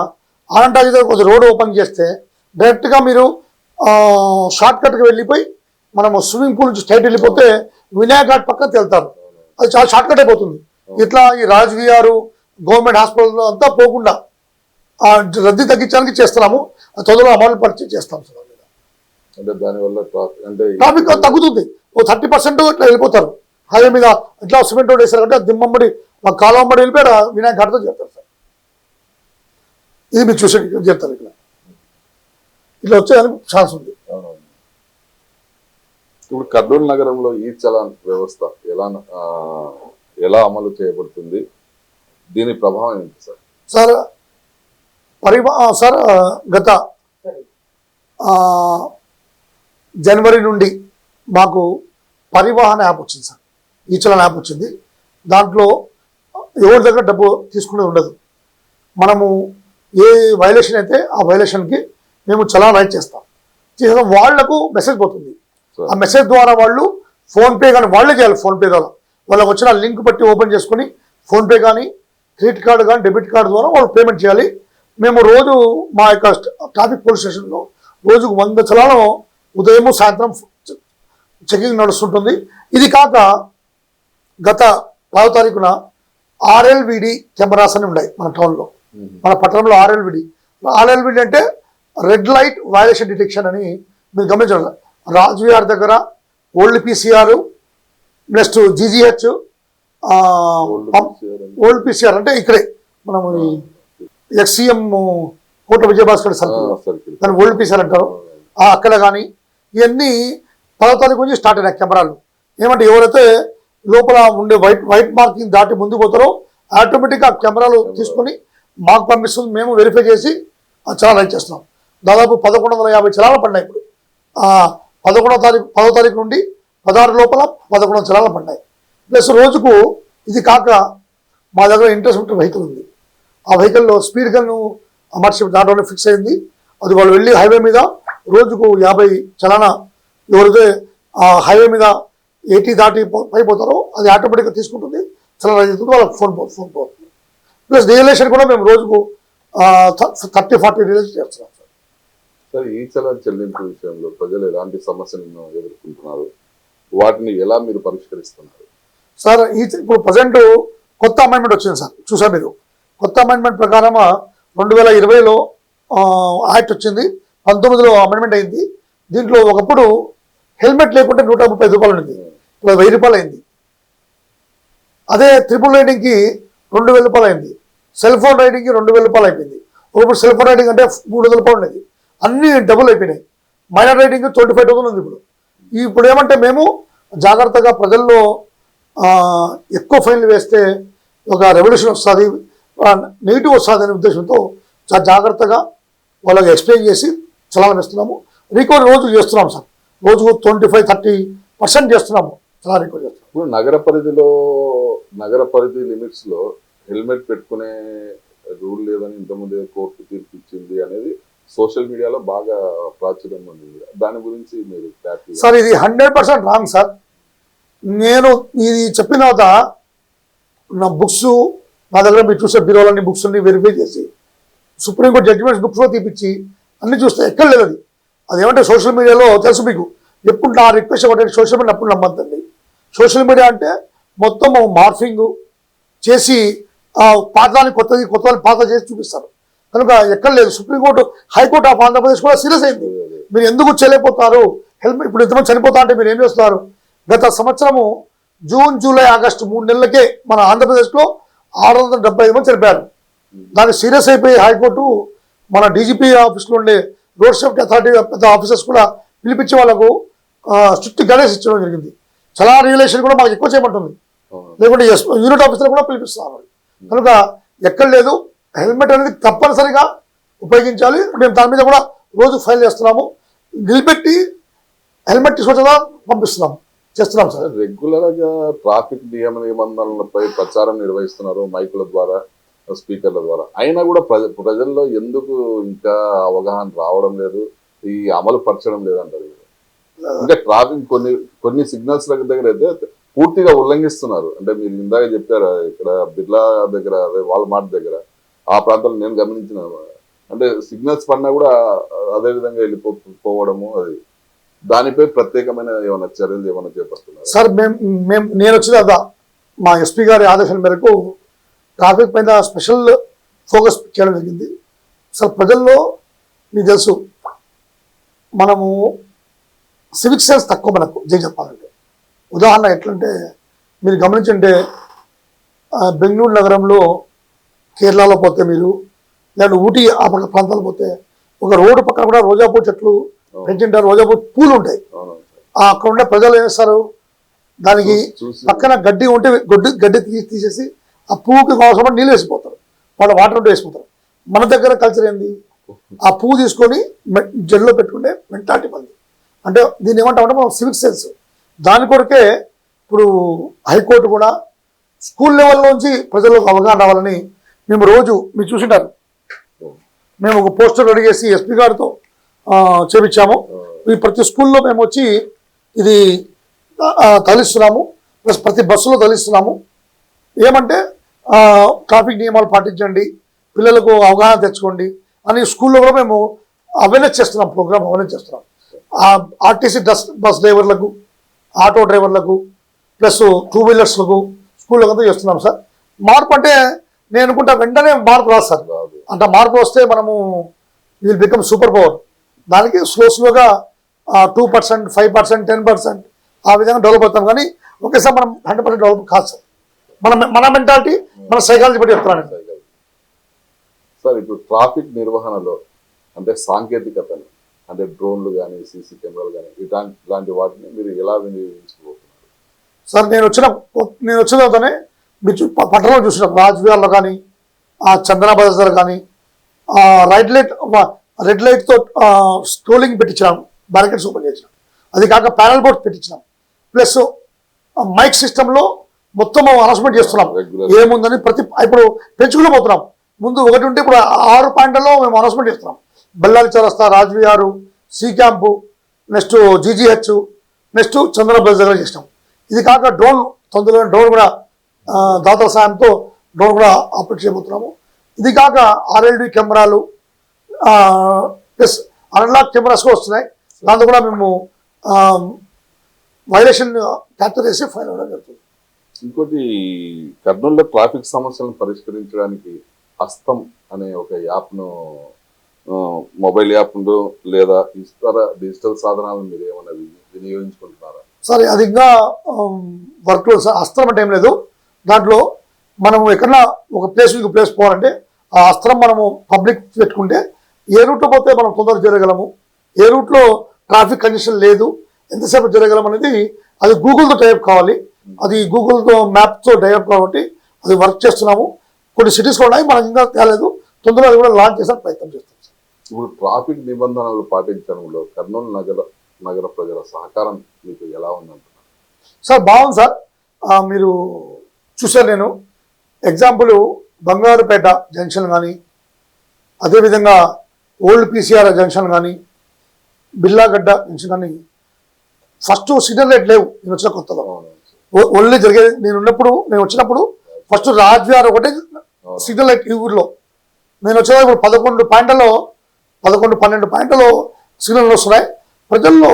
ఆనంద్ టాకీస్ దగ్గర కొంచెం రోడ్ ఓపెన్ చేస్తే డైరెక్ట్గా మీరు షార్ట్ కట్కి వెళ్ళిపోయి మనము స్విమ్మింగ్ పూల్ నుంచి స్ట్రైట్ వెళ్ళిపోతే వినాయక్ ఘాట్ పక్కన వెళ్తారు. అది చాలా షార్ట్ కట్ అయిపోతుంది. ఇట్లా ఈ రాజ్విహార్ గవర్నమెంట్ హాస్పిటల్ అంతా పోకుండా రద్దీ తగ్గించడానికి చేస్తున్నాము. తొందరగా అమలు పరిచయం చేస్తాం సార్. అంటే దానివల్ల ట్రాఫిక్ తగ్గుతుంది. ఓ 30% ఇట్లా వెళ్ళిపోతారు హైవే మీద. ఇట్లా సిమెంట్ రోడ్ వేసారు అంటే దిమ్మమ్మడి కాలమ్మడి వెళ్ళిపోయారు వినాయక ఘాట్తో చేస్తారు సార్. ఇది మీరు చూసే చేస్తారు ఇక్కడ ఇట్లా వచ్చేదానికి ఛాన్స్ ఉంది. ఇప్పుడు కర్నూలు నగరంలో ఈ చలాన్ వ్యవస్థ ఎలా అమలు చేయబడుతుంది, దీని ప్రభావం ఏంటి సార్? సార్ సార్ గత జనవరి నుండి మాకు పరివాహన యాప్ వచ్చింది సార్, ఈ చలాన్ యాప్ వచ్చింది. దాంట్లో ఎవరి దగ్గర డబ్బు తీసుకునేది ఉండదు. మనము ఏ వైలేషన్ అయితే ఆ వైలేషన్కి మేము చలాన్ రైట్ చేస్తాం. వాళ్లకు మెసేజ్ పోతుంది. ఆ మెసేజ్ ద్వారా వాళ్ళు ఫోన్పే కానీ వాళ్ళే చేయాలి. ఫోన్పే ద్వారా వాళ్ళకి వచ్చిన లింక్ బట్టి ఓపెన్ చేసుకుని ఫోన్పే కానీ క్రెడిట్ కార్డు కానీ డెబిట్ కార్డు ద్వారా వాళ్ళు పేమెంట్ చేయాలి. మేము రోజు మా యొక్క ట్రాఫిక్ పోలీస్ స్టేషన్లో రోజుకు 100 చలాలను ఉదయం సాయంత్రం చెకింగ్ నడుస్తుంటుంది. ఇది కాక గత 10వ తారీఖున RLVD కెమెరాస్ అని ఉన్నాయి మన టౌన్లో, మన పట్టణంలో. RLVD అంటే రెడ్ లైట్ వైలేషన్ డిటెక్షన్ అని మీరు గమనించాలి. రాజ్విఆర్ దగ్గర old PCR next GGH old PCR అంటే ఇక్కడే మనము XCM కోట విజయభాస్కర్ సర్కిల్ దాన్ని ఓల్డ్ PCR అంటారు. అక్కడ కానీ ఇవన్నీ 10వ తారీఖు నుంచి స్టార్ట్ అయినాయి కెమెరాలు. ఏమంటే ఎవరైతే లోపల ఉండే వైట్ మార్కింగ్ దాటి ముందుకు పోతారో ఆటోమేటిక్గా ఆ కెమెరాలు తీసుకొని మాకు పంపిస్తుంది. మేము వెరిఫై చేసి చలాన్ రైట్ చేస్తున్నాం. దాదాపు 1150 చలాన్లు పడినాయి. ఇప్పుడు 10వ తారీఖు నుండి 16 లోపల 11 చలాన్లు పడినాయి. ప్లస్ రోజుకు ఇది కాక మా దగ్గర ఇంటర్సెప్టర్ వెహికల్ ఉంది. ఆ వెహికల్లో స్పీడ్ గన్ను అమర్చి దాంట్లోనే ఫిక్స్ అయింది. అది వాళ్ళు వెళ్ళి హైవే మీద రోజుకు 50 చలానా ఎవరైతే హైవే మీద 80 దాటి పైపోతారో అది ఆటోమేటిక్గా తీసుకుంటుంది. చలానా అవుతుంది, వాళ్ళకి ఫోన్ పోతుంది. ప్లస్ రియలైజేషన్ కూడా మేము రోజుకు 30-40 రియలైజేషన్ చేస్తున్నాం సార్. సార్, ఈ చలాన్ చెల్లింపు విషయంలో ప్రజలు ఎలాంటి సమస్యలను ఎదుర్కొంటున్నారు, వాటిని ఎలా మీరు పరిష్కరిస్తున్నారు? సార్ ఇప్పుడు ప్రజెంట్ కొత్త అమెండ్మెంట్ వచ్చింది సార్, చూసారు మీరు. కొత్త అమెండ్మెంట్ ప్రకారం 2020లో యాక్ట్ వచ్చింది, 19లో అమెండ్మెంట్ అయింది. దీంట్లో ఒకప్పుడు హెల్మెట్ లేకుంటే 135 రూపాయలు ఉంది, ఇప్పుడు 1000 రూపాయలు అయింది. అదే ట్రిపుల్ రైడింగ్కి 2000 రూపాయలు అయింది. సెల్ ఫోన్ రైడింగ్కి 2000 రూపాయలు అయిపోయింది. ఒకప్పుడు సెల్ ఫోన్ రైడింగ్ అంటే 300 రూపాయలు ఉండేది, అన్నీ డబుల్ అయిపోయినాయి. మైనర్ రైడింగ్ 25,000 ఉంది ఇప్పుడు. ఇప్పుడు ఏమంటే మేము జాగ్రత్తగా ప్రజల్లో ఎక్కువ ఫైన్లు వేస్తే ఒక రెవల్యూషన్ వస్తుంది, నెగిటివ్ వస్తుంది అనే ఉద్దేశంతో చాలా జాగ్రత్తగా వాళ్ళకి ఎక్స్ప్లెయిన్ చేసి చలాన్ వేస్తున్నాము. రికవరీ రోజు చేస్తున్నాం సార్, రోజుకు 25-30% చేస్తున్నాము చలాన్ రికవరీ చేస్తున్నాం. ఇప్పుడు నగర పరిధి లిమిట్స్లో హెల్మెట్ పెట్టుకునే రూల్ లేదని ఇంతకుముందే కోర్టు తీర్పు ఇచ్చింది అనేది సోషల్ మీడియాలో బాగా ప్రాచుర్యం ఉంది. దాని గురించి మీరు సార్ ఇది 100% రాంగ్ సార్. నేను ఇది చెప్పిన తర్వాత నా బుక్స్ నా దగ్గర మీరు చూసే బీరోలన్నీ బుక్స్ అన్ని వెరిఫై చేసి సుప్రీంకోర్టు జడ్జిమెంట్స్ బుక్స్లో తీపిచ్చి అన్ని చూస్తే ఎక్కడ లేదు అది. అదేమంటే సోషల్ మీడియాలో తెలుసు మీకు, ఎప్పుడు నా రిక్వెస్ట్ ఒకటి సోషల్ మీడియా అప్పుడు నమ్మద్దండి. సోషల్ మీడియా అంటే మొత్తం మార్ఫింగ్ చేసి పాతదాన్ని కొత్తదాన్ని పాత చేసి చూపిస్తారు. కనుక ఎక్కడ లేదు. సుప్రీంకోర్టు హైకోర్టు ఆఫ్ ఆంధ్రప్రదేశ్ కూడా సీరియస్ అయింది. మీరు ఎందుకు చేయలేకపోతారు, హెల్మెట్ ఇప్పుడు ఎంతమంది చనిపోతా అంటే మీరు ఏం చేస్తున్నారు? గత సంవత్సరము జూన్, జూలై, ఆగస్టు 3 నెలలకే మన ఆంధ్రప్రదేశ్లో 675 మంది చనిపోయారు. దాన్ని సీరియస్ అయిపోయి హైకోర్టు మన డీజీపీ ఆఫీస్లో ఉండే రోడ్ సేఫ్టీ అథారిటీ పెద్ద ఆఫీసర్స్ కూడా పిలిపించి వాళ్ళకు స్ట్రిక్ట్ గైడెన్స్ ఇచ్చడం జరిగింది. చాలా రియలైజేషన్ కూడా మాకు ఎక్కువ చేయమంటుంది, లేకుంటే యూనిట్ ఆఫీసర్ కూడా పిలిపిస్తున్నారు. కనుక ఎక్కడ లేదు, హెల్మెట్ అనేది తప్పనిసరిగా ఉపయోగించాలి. మేము దాని మీద కూడా రోజు ఫైల్ చేస్తున్నాము, నిలబెట్టి హెల్మెట్ తీసుకొచ్చేదా చేస్తున్నాం సార్. రెగ్యులర్ గా ట్రాఫిక్ నిబంధనలపై ప్రచారం నిర్వహిస్తున్నారు మైకుల ద్వారా, స్పీకర్ల ద్వారా. అయినా కూడా ప్రజల్లో ఎందుకు ఇంకా అవగాహన రావడం లేదు, ఈ అమలు పరచడం లేదంటారు? అంటే ట్రాఫిక్ కొన్ని సిగ్నల్స్ దగ్గర అయితే పూర్తిగా ఉల్లంఘిస్తున్నారు. అంటే మీరు ఇందాక చెప్పారు ఇక్కడ బిర్లా దగ్గర, అదే వాల్మార్ట్ దగ్గర, ఆ ప్రాంతంలో నేను గమనించిన, అంటే సిగ్నల్స్ పడినా కూడా అదే విధంగా వెళ్ళిపోవడము, అది దానిపై ప్రత్యేకమైన ఏమైనా చర్యలు ఏమైనా చేపడుతున్నారు సార్? నేను వచ్చిన మా ఎస్పీ గారి ఆదేశాల మేరకు ట్రాఫిక్ పైన స్పెషల్ ఫోకస్ చేయడం జరిగింది. అసలు ప్రజల్లో మీకు తెలుసు, మనము సివిక్ సెన్స్ తక్కువ మనకు చెప్పాలంటే. ఉదాహరణ ఎట్లంటే మీరు గమనించంటే బెంగళూరు నగరంలో కేరళలో పోతే మీరు లేదా ఊటీ ఆ పక్క ప్రాంతాలు పోతే ఒక రోడ్డు పక్కన కూడా రోజాపూ చెట్లు పెంచుంటారు, రోజాపూ పూలు ఉంటాయి. అక్కడ ఉండే ప్రజలు ఏం చేస్తారు, దానికి పక్కన గడ్డి ఉంటే గడ్డి తీసేసి ఆ పువ్వుకి అవసరం నీళ్ళు వేసిపోతారు, వాళ్ళ వాటర్ ఉంటే వేసిపోతారు. మన దగ్గర కల్చర్ ఏంది, ఆ పువ్వు తీసుకొని జడ్లో పెట్టుకుంటే మెంటాలిటీ మంది. అంటే దీన్ని ఏమంటామంటే మనం సివిక్ సెన్స్. దాని కొరకే ఇప్పుడు హైకోర్టు కూడా స్కూల్ లెవెల్లోంచి ప్రజలకు అవగాహన రావాలని మేము రోజు మీరు చూసింటారు, మేము ఒక పోస్టర్ రెడీ చేసి ఎస్పీ గారితో చేపించాము. ఈ ప్రతి స్కూల్లో మేము వచ్చి ఇది తలిస్తున్నాము, ప్లస్ ప్రతి బస్సులో తలిస్తున్నాము. ఏమంటే ట్రాఫిక్ నియమాలు పాటించండి, పిల్లలకు అవగాహన తెచ్చుకోండి అని స్కూల్లో కూడా మేము అవేర్నెస్ చేస్తున్నాం, ప్రోగ్రామ్ అవేర్నెస్ చేస్తున్నాం. ఆర్టీసీ బస్ డ్రైవర్లకు, ఆటో డ్రైవర్లకు, ప్లస్ టూ వీలర్స్లకు స్కూళ్ళకు అంతా చేస్తున్నాం సార్. మార్పు అంటే నేను అనుకుంటా వెంటనే మార్పు రాదు సార్. అంటే మార్పు వస్తే మనము విల్ బికమ్ సూపర్ పవర్. దానికి స్లోగా 2%, 5%, 10% ఆ విధంగా డెవలప్ అవుతాం. కానీ ఒకేసారి మనం 100% డెవలప్ కాదు సార్. మన మెంటాలిటీ, మన సైకాలజీ బట్టి చెప్తున్నాను సార్. ఇప్పుడు ట్రాఫిక్ నిర్వహణలో అంటే సాంకేతికతను, అంటే డ్రోన్లు కానీ సీసీ కెమెరాలు కానీ ఇలాంటి వాటిని మీరు ఎలా వినియోగించుకోబోతున్నారు సార్? నేను వచ్చిన తర్వాతనే మీరు పట్టణంలో చూసినాం, రాజ్విహార్లో కానీ చందన బజార్ కానీ రెడ్ లైట్తో స్క్రోలింగ్ పెట్టించినాం, బ్యారికేడ్స్ ఓపెన్ చేసినాం. అది కాక ప్యానల్ బోర్డ్స్ పెట్టించినాం. ప్లస్ మైక్ సిస్టంలో మొత్తం అనౌన్స్మెంట్ చేస్తున్నాం ఏముందని. ఇప్పుడు పెంచుకునే పోతున్నాం. ముందు 1 ఉంటే ఇప్పుడు 6 పాయింట్లలో మేము అనౌన్స్మెంట్ చేస్తున్నాం. బెల్లాలి చౌరస్తా, Rajvihar, C camp, next GGH, next Chandana బజార్ దగ్గర చేసినాం. ఇది కాక డ్రోన్, తొందరగా డ్రోన్ కూడా దాతల సాయంతో డ్రోన్ కూడా ఆపరేట్ చేయబోతున్నాము. ఇది కాక RLD కెమెరాలు, ప్లస్ అనలాగ్ కెమెరాస్ కూడా వస్తున్నాయి. దాంతో కూడా మేము వైలేషన్ క్యాప్చర్ చేసి ఫైన్ అవ్వడం జరుగుతుంది. ఇంకోటి, కర్నూలులో ట్రాఫిక్ సమస్యలను పరిష్కరించడానికి హస్తం అనే ఒక యాప్ను, మొబైల్ యాప్ లేదా ఇతర డిజిటల్ సాధనాలను మీరు ఏమైనా వినియోగించుకుంటున్నారా? సరే, అది ఇంకా వర్క్లో సార్. అస్త్రం అంటే ఏం లేదు, దాంట్లో మనము ఎక్కడన్నా ఒక ప్లేస్ ఇంకో ప్లేస్ పోవాలంటే ఆ అస్త్రం మనము పబ్లిక్ పెట్టుకుంటే ఏ రూట్లో పోతే మనం తొందరగా జరగలము, ఏ రూట్లో ట్రాఫిక్ కండిషన్ లేదు, ఎంతసేపు జరగలం అనేది అది గూగుల్తో టైప్ కావాలి. అది గూగుల్తో మ్యాప్తో టైప్ కాబట్టి అది వర్క్ చేస్తున్నాము. కొన్ని సిటీస్లో ఉన్నాయి, మనకి ఇంకా తేలేదు. తొందరగా అది కూడా లాంచ్ చేసే ప్రయత్నం చేస్తాం. ఇప్పుడు ట్రాఫిక్ నిబంధనలు పాటించడంలో కర్నూలు నగర ప్రజల సహకారం మీకు ఎలా ఉందంటున్నారు సార్? బాగుంది సార్. మీరు చూసారు, నేను ఎగ్జాంపుల్ బంగారుపేట జంక్షన్ కానీ, అదేవిధంగా ఓల్డ్ PCR జంక్షన్ కానీ, బిల్లాగడ్డ జంక్షన్ కానీ ఫస్ట్ సిగ్నల్ లైట్ లేవు. నేను వచ్చిన కొత్తలో ఓన్లీ జరిగేది నేను వచ్చినప్పుడు ఫస్ట్ రాజ్విహార్ ఒకటే సిగ్నల్ లైట్ ఈ ఊర్లో. నేను వచ్చేటప్పుడు 11 పాయింట్లలో 12 పాయింట్లలో సిగ్నల్ వస్తున్నాయి. ప్రజల్లో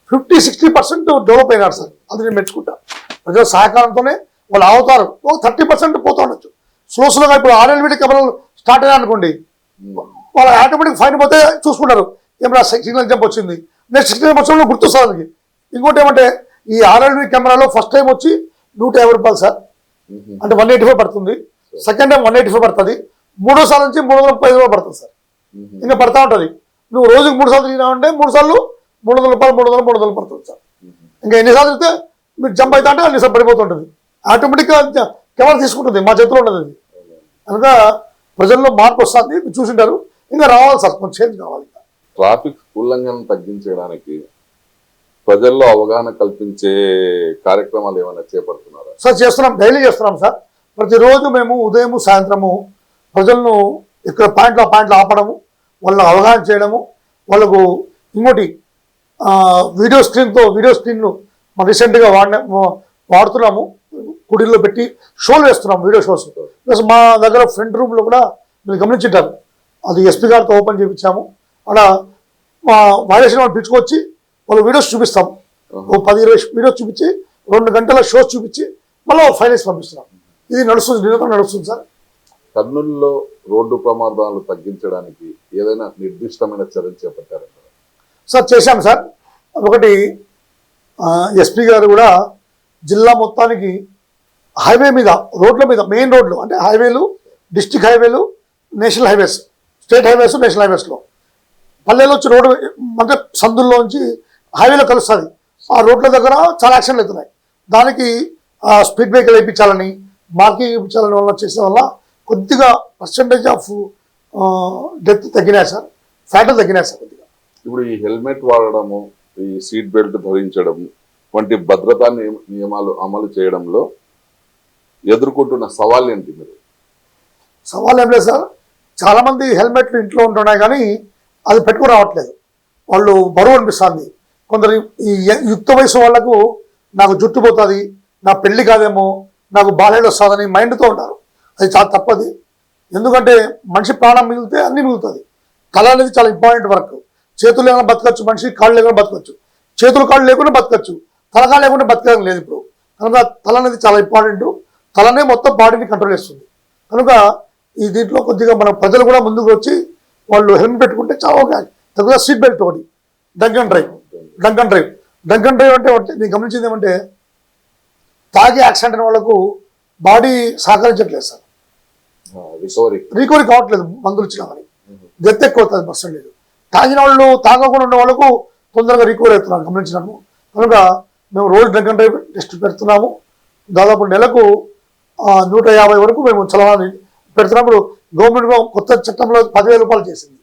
50-60% డెవలప్ అయినారు సార్. అది నేను మెచ్చుకుంటా. ప్రజల సహకారంతోనే వాళ్ళు అవుతారు. 30% పోతూ ఉండొచ్చు స్లోగా. ఇప్పుడు RLD కెమెరాలు స్టార్ట్ అయ్యా అనుకోండి, వాళ్ళు ఆటోమేటిక్ ఫైన్ పోతే చూసుకుంటారు, కెమెరా సిగ్నల్ జంప్ వచ్చింది, నెక్స్ట్ సిగ్నల్ వచ్చినప్పుడు గుర్తొస్తుంది వాళ్ళకి. ఇంకోటి ఏమంటే ఈ RLD కెమెరాలో ఫస్ట్ టైం వచ్చి 150 రూపాయలు సార్, అంటే 185 పడుతుంది. సెకండ్ టైం 185 పడుతుంది. మూడోసారి నుంచి 335 రూపాయలు పడుతుంది సార్. ఇంకా పడతా ఉంటుంది. నువ్వు రోజుకి 3 సార్లు తిరిగినావంటే 3 సార్లు 300 రూపాయలు 300 పడుతుంది సార్. ఇంకా ఎన్నిసార్లు తిరిగితే మీరు జంప్ అవుతా అంటే అన్నిసార్లు పడిపోతుంటుంది. ఆటోమేటిక్గా కెమెరా తీసుకుంటుంది, మా చేతిలో ఉండదు అది. కనుక ప్రజల్లో మార్పు వస్తుంది, మీరు చూసింటారు. ఇంకా రావాలి సార్, కొంచెం చేంజ్ కావాలి. ట్రాఫిక్ ఉల్లంఘనను తగ్గించడానికి ప్రజల్లో అవగాహన కల్పించే కార్యక్రమాలు ఏమైనా చేపడుతున్నారా సార్? చేస్తున్నాం, డైలీ చేస్తున్నాం సార్. ప్రతిరోజు మేము ఉదయం సాయంత్రము ప్రజలను ఇక్కడ పాయింట్లు ఆపడము, వాళ్ళని అవగాహన చేయడము, వాళ్ళకు ఇంకోటి వీడియో స్క్రీన్ను మనం రీసెంట్గా వాడుతున్నాము. గుడిలో పెట్టి షోలు వేస్తున్నాం, వీడియో షోస్. ప్లస్ మా దగ్గర ఫ్రంట్ రూమ్లో కూడా మీరు గమనించుంటారు, అది ఎస్పీ గారితో ఓపెన్ చేయించాము. అలా మా వైలేషన్ వాళ్ళు పిలుచుకొచ్చి వాళ్ళు వీడియోస్ చూపిస్తాం. 10-20 వీడియోస్ చూపించి 2 గంటల షోస్ చూపించి మళ్ళీ ఫైనల్స్ పంపిస్తున్నాం. ఇది నడుస్తుంది, నిరంతరం నడుస్తుంది సార్. కర్నూలులో రోడ్డు ప్రమాదాలు తగ్గించడానికి ఏదైనా నిర్దిష్టమైన చర్యలు చేపట్టారంటారా? సార్ చేశాం సార్. ఒకటి ఎస్పీ గారు కూడా జిల్లా మొత్తానికి హైవే మీద, రోడ్ల మీద, మెయిన్ రోడ్లు అంటే హైవేలు, డిస్టిక్ హైవేలు, national highways, state highways, national హైవేస్లో పల్లెలో వచ్చి రోడ్డు అంటే సందుల్లోంచి హైవేలో కలుస్తుంది. ఆ రోడ్ల దగ్గర చాలా యాక్సిడెంట్లు అవుతున్నాయి. దానికి స్పీడ్ బ్రేకర్లు వేయించాలని, మార్కింగ్ వేయించాలని వల్ల చేసే వల్ల కొద్దిగా పర్సంటేజ్ ఆఫ్ డెత్ తగ్గినాయి సార్, ఫ్యాటల్ తగ్గినాయి సార్ కొద్దిగా. ఇప్పుడు ఈ హెల్మెట్ వాడడము, ఈ సీట్ బెల్ట్ ధరించడం వంటి భద్రతా నియమాలు అమలు చేయడంలో ఎదుర్కొంటున్న సవాళ్ళు ఏంటి మీరు? సవాల్ ఏం లేదు సార్, చాలామంది హెల్మెట్లు ఇంట్లో ఉంటున్నాయి కానీ అది పెట్టుకుని రావట్లేదు. వాళ్ళు బరువు అనిపిస్తుంది. కొందరు ఈ యుక్త వయసు వాళ్ళకు నాకు జుట్టు పోతుంది, నా పెళ్లి కాదేమో, నాకు బాలేడు వస్తుందని మైండ్తో ఉంటారు. అది చాలా తప్పది. ఎందుకంటే మనిషి ప్రాణం మిగిలితే అన్నీ మిగులుతుంది. తల అనేది చాలా ఇంపార్టెంట్ వర్క్. చేతులు లేకుండా బతకచ్చు మనిషి, కాళ్ళు లేకుండా బతకచ్చు. చేతులు కాళ్ళు లేకుండా బతకచ్చు, తలకాళ్ళు లేకుండా బతకడం లేదు ఇప్పుడు. కనుక తల అనేది చాలా ఇంపార్టెంట్. తలనే మొత్తం బాడీని కంట్రోల్ చేస్తుంది. కనుక ఈ దీంట్లో కొద్దిగా మన ప్రజలు కూడా ముందుకు వచ్చి వాళ్ళు హెల్మెట్ పెట్టుకుంటే చాలా ఓకే. తగ్గ సీట్ బెల్ట్ ఒకటి, డ్రంక్ అండ్ డ్రైవ్ అంటే నేను గమనించింది ఏమంటే తాగి యాక్సిడెంట్ అయిన వాళ్ళకు బాడీ సహకరించట్లేదు సార్, రికవరీ కావట్లేదు మందులు ఇచ్చినా కానీ. డెత్ ఎక్కువ అవుతుంది పర్సెంటేజ్. తాగిన వాళ్ళు, తాగకుండా ఉన్న వాళ్ళకు తొందరగా రికవరీ అవుతున్నాను గమనించినాము. కనుక మేము రోజు డ్రంక్ అండ్ డ్రైవ్ టెస్ట్ పెడుతున్నాము. దాదాపు నెలకు 150 వరకు మేము చలానాన్ని పెడుతున్నప్పుడు గవర్నమెంట్ కొత్త చట్టంలో 10,000 రూపాయలు చేసింది.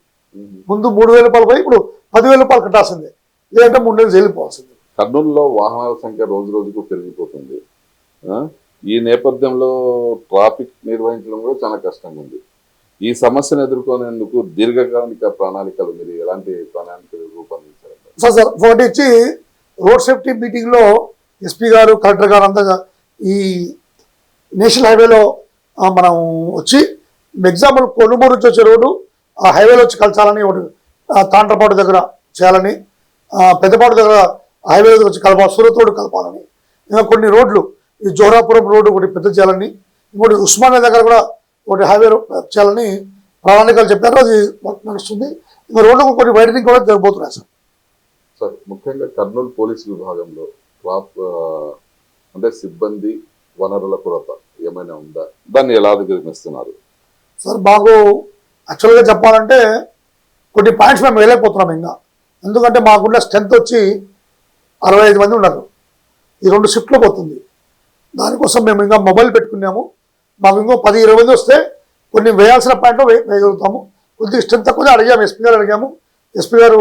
ముందు 3,000 రూపాయలు పోయి ఇప్పుడు 10,000 రూపాయలు కట్టాల్సిందే, లేదంటే 3 నెలలు జైలుపోవాల్సిందే. కర్నూలులో వాహనాల సంఖ్య రోజు రోజుకు పెరిగిపోతుంది. ఈ నేపథ్యంలో ట్రాఫిక్ నిర్వహించడం కూడా చాలా కష్టంగా ఉంది. ఈ సమస్యను ఎదుర్కొనేందుకు దీర్ఘకాలిక ప్రణాళికలు మీరు ఎలాంటి ప్రణాళికలు రూపొందించారు? సార్ ఒకటి వచ్చి రోడ్ సేఫ్టీ మీటింగ్లో ఎస్పీ గారు, కలెక్టర్ గారు అంతా ఈ నేషనల్ హైవేలో మనం వచ్చి ఎగ్జాంపుల్ కొనుమూరు నుంచి వచ్చే రోడ్డు ఆ హైవేలో వచ్చి కలచాలని, ఒకటి తాండ్రపాడు దగ్గర చేయాలని, పెద్దపాడు దగ్గర హైవే దగ్గర వచ్చి కలపాలి, సూరత్ రోడ్డు కలపాలని, ఇంకా కొన్ని రోడ్లు ఈ జోహరాపురం రోడ్డు ఒకటి పెద్ద చేయాలని, ఇంకోటి ఉస్మానియా దగ్గర కూడా ఒకటి హైవే చేయాలని ప్రణాళికలు చెప్పారు. అది వర్క్ నడుస్తుంది. ఇంకా రోడ్లకు కొన్ని వైడనింగ్ కూడా జరగబోతున్నాయి సార్. సార్ ముఖ్యంగా కర్నూలు పోలీసు విభాగంలో అంటే సిబ్బంది వనరుల కొరత ఏమైనా ఉందా? దాన్ని ఎలా అధిగమిస్తున్నారు? సార్ మాకు యాక్చువల్గా చెప్పాలంటే కొన్ని పాయింట్స్ మేము వేయలేకపోతున్నాం ఇంకా. ఎందుకంటే మాకున్న స్ట్రెంత్ వచ్చి 65 మంది ఉన్నారు. ఈ 2 షిఫ్ట్లో పోతుంది. దానికోసం మేము ఇంకా మొబైల్ పెట్టుకున్నాము. మాకు ఇంకో 10-20 మంది వస్తే కొన్ని వేయాల్సిన పాయింట్లో వేయగలుగుతాము. కొద్దిగా స్ట్రెంత్ తక్కువ అడిగాము, ఎస్పీ గారు అడిగాము. ఎస్పీ గారు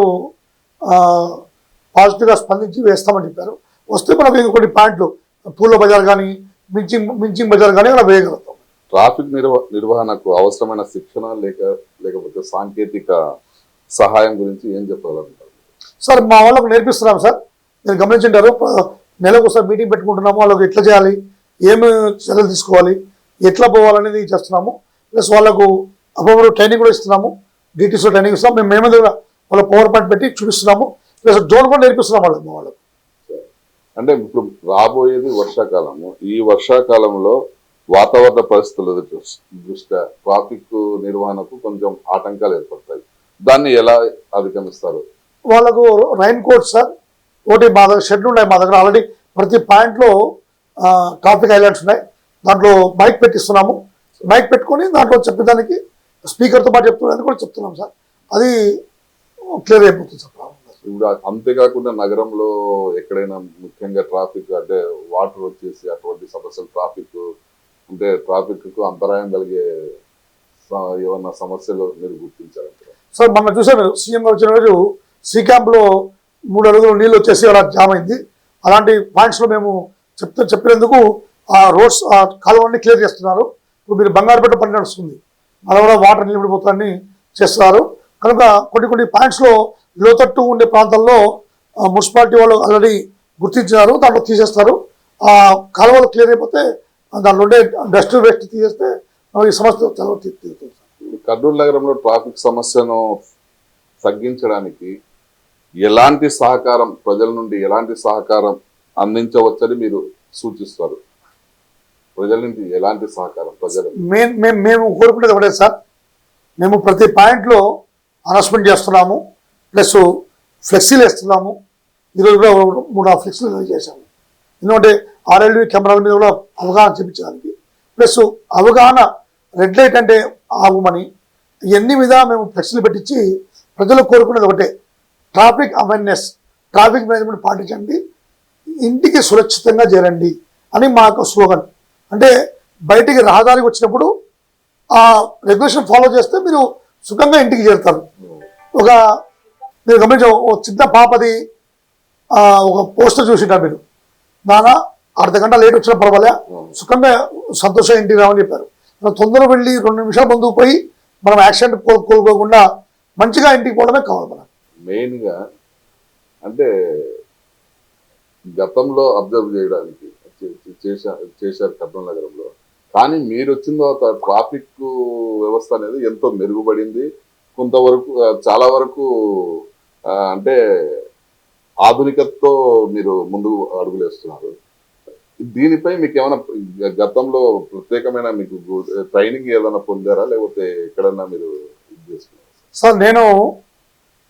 పాజిటివ్గా స్పందించి వేస్తామని చెప్పారు. వస్తే మనకు ఇంక కొన్ని పాయింట్లు పూల బజార్ కానీ, మించింగ్ బజార్ కానీ అలా వేయగలుగుతాం. ట్రాఫిక్ నిర్వహణకు అవసరమైన శిక్షణ లేకపోతే సాంకేతిక సహాయం గురించి ఏం చెప్పగలుగుతారు? సార్ మా వాళ్ళకు నేర్పిస్తున్నాం సార్. మీరు గమనించుంటారు, నెలకు ఒకసారి మీటింగ్ పెట్టుకుంటున్నాము. వాళ్ళకు ఎట్లా చేయాలి, ఏమి చర్యలు తీసుకోవాలి, ఎట్లా పోవాలనేది చేస్తున్నాము. ప్లస్ వాళ్ళకు అప్పుడు ట్రైనింగ్ కూడా ఇస్తున్నాము. డీటీసీలో ట్రైనింగ్ ఇస్తున్నాము. మేము దగ్గర వాళ్ళ పవర్ పాయింట్ పెట్టి చూపిస్తున్నాము. ప్లస్ డ్రోన్ కూడా నేర్పిస్తున్నాం వాళ్ళకు. అంటే ఇప్పుడు రాబోయేది వర్షాకాలము. ఈ వర్షాకాలంలో వాతావరణ పరిస్థితుల దృష్ట్యా ట్రాఫిక్ నిర్వహణకు కొంచెం ఆటంకాలు ఏర్పడతాయి. దాన్ని ఎలా అధిగమిస్తారు? వాళ్ళకు రైన్ కోట్ సార్ ఒకటి మా దగ్గర షెడ్లు ఉన్నాయి. మా దగ్గర ఆల్రెడీ ప్రతి పాయింట్లో ట్రాఫిక్ ఐలాండ్స్ ఉన్నాయి. దాంట్లో మైక్ పెట్టిస్తున్నాము. మైక్ పెట్టుకొని దాంట్లో చెప్పేదానికి స్పీకర్తో పాటు చెప్తున్నది కూడా చెప్తున్నాం సార్. అది క్లియర్ అయిపోతుంది సార్. ఇప్పుడు అంతేకాకుండా నగరంలో ఎక్కడైనా ముఖ్యంగా ట్రాఫిక్ అంటే వాటర్ వచ్చేసి అటువంటి సమస్యలు, ట్రాఫిక్ కు అంతరాయం కలిగే ఏమన్నా సమస్యలు మీరు గుర్తించారంటే? సార్ మొన్న చూసాను, సీఎం గారు వచ్చిన రోజు సి క్యాంప్లో 3 అడుగులు నీళ్ళు వచ్చేసి అలా జామ్ అయింది. అలాంటి పాయింట్స్లో మేము చెప్పినందుకు ఆ రోడ్స్ ఆ కాలువన్నీ క్లియర్ చేస్తున్నారు. ఇప్పుడు మీరు బంగారుపేట పని నడుస్తుంది, అలా కూడా వాటర్ నిలబడిపోతాన్ని చేస్తున్నారు. కనుక కొన్ని పాయింట్స్లో లోతట్టు ఉండే ప్రాంతాల్లో మున్సిపాలిటీ వాళ్ళు ఆల్రెడీ గుర్తించినారు. దాంట్లో తీసేస్తారు. ఆ కాలువలు క్లియర్ అయిపోతే దాంట్లో ఉండే డస్ట్ వేస్ట్ తీసేస్తే ఈ సమస్య చాలా తీరుతుంది. కర్నూలు నగరంలో ట్రాఫిక్ సమస్యను తగ్గించడానికి ఎలాంటి సహకారం ప్రజల నుండి ఎలాంటి సహకారం అందించవచ్చని మీరు సూచిస్తారు? ప్రజల నుంచి ఎలాంటి సహకారం ప్రజలు? మేము కోరుకునేది ఒకటే సార్, మేము ప్రతి పాయింట్లో అనౌన్స్మెంట్ చేస్తున్నాము. ప్లస్ ఫ్లెక్సీలు వేస్తున్నాము. ఈరోజు కూడా 3 ఫ్లెక్సీలు చేశాము. ఎందుకంటే ఆర్ఎల్వి కెమెరాల మీద కూడా అవగాహన చూపించడానికి, ప్లస్ అవగాహన రెడ్ లైట్ అంటే ఆగుమని ఇవన్నీ మీద మేము ఫ్లెక్స్లు పెట్టించి ప్రజలు కోరుకునేది ఒకటే, ట్రాఫిక్ అవేర్నెస్, ట్రాఫిక్ మేనేజ్మెంట్ పాటించండి, ఇంటికి సురక్షితంగా చేరండి అని మా యొక్క స్లోగన్. అంటే బయటికి రహదారికి వచ్చినప్పుడు ఆ రెగ్యులేషన్ ఫాలో చేస్తే మీరు సుఖంగా ఇంటికి చేరుతారు. ఒక మీరు గమనించ చిన్న పాపది ఒక పోస్టర్ చూసింటారు మీరు, నాన్న అర్ధ గంట లేట్ వచ్చినా పర్వాలే సుఖంగా సంతోషంగా ఇంటికి రావని చెప్పారు. మనం తొందరగా వెళ్ళి 2 నిమిషాలు ముందుకు పోయి మనం యాక్సిడెంట్ కోలుకోకుండా మంచిగా ఇంటికి పోవడమే కావాలి మనకు. మెయిన్గా అంటే గతంలో అబ్జర్వ్ చేయడానికి చేశారు కర్నూలు నగరంలో, కానీ మీరు వచ్చిన తర్వాత ట్రాఫిక్ వ్యవస్థ అనేది ఎంతో మెరుగుపడింది. కొంతవరకు చాలా వరకు అంటే ఆధునికతతో మీరు ముందుకు అడుగులేస్తున్నారు. దీనిపై మీకు ఏమైనా గతంలో ప్రత్యేకమైన మీకు ట్రైనింగ్ ఏదైనా పొందారా, లేకపోతే ఎక్కడన్నా మీరు ఇది చేసుకున్నారా? సార్ నేను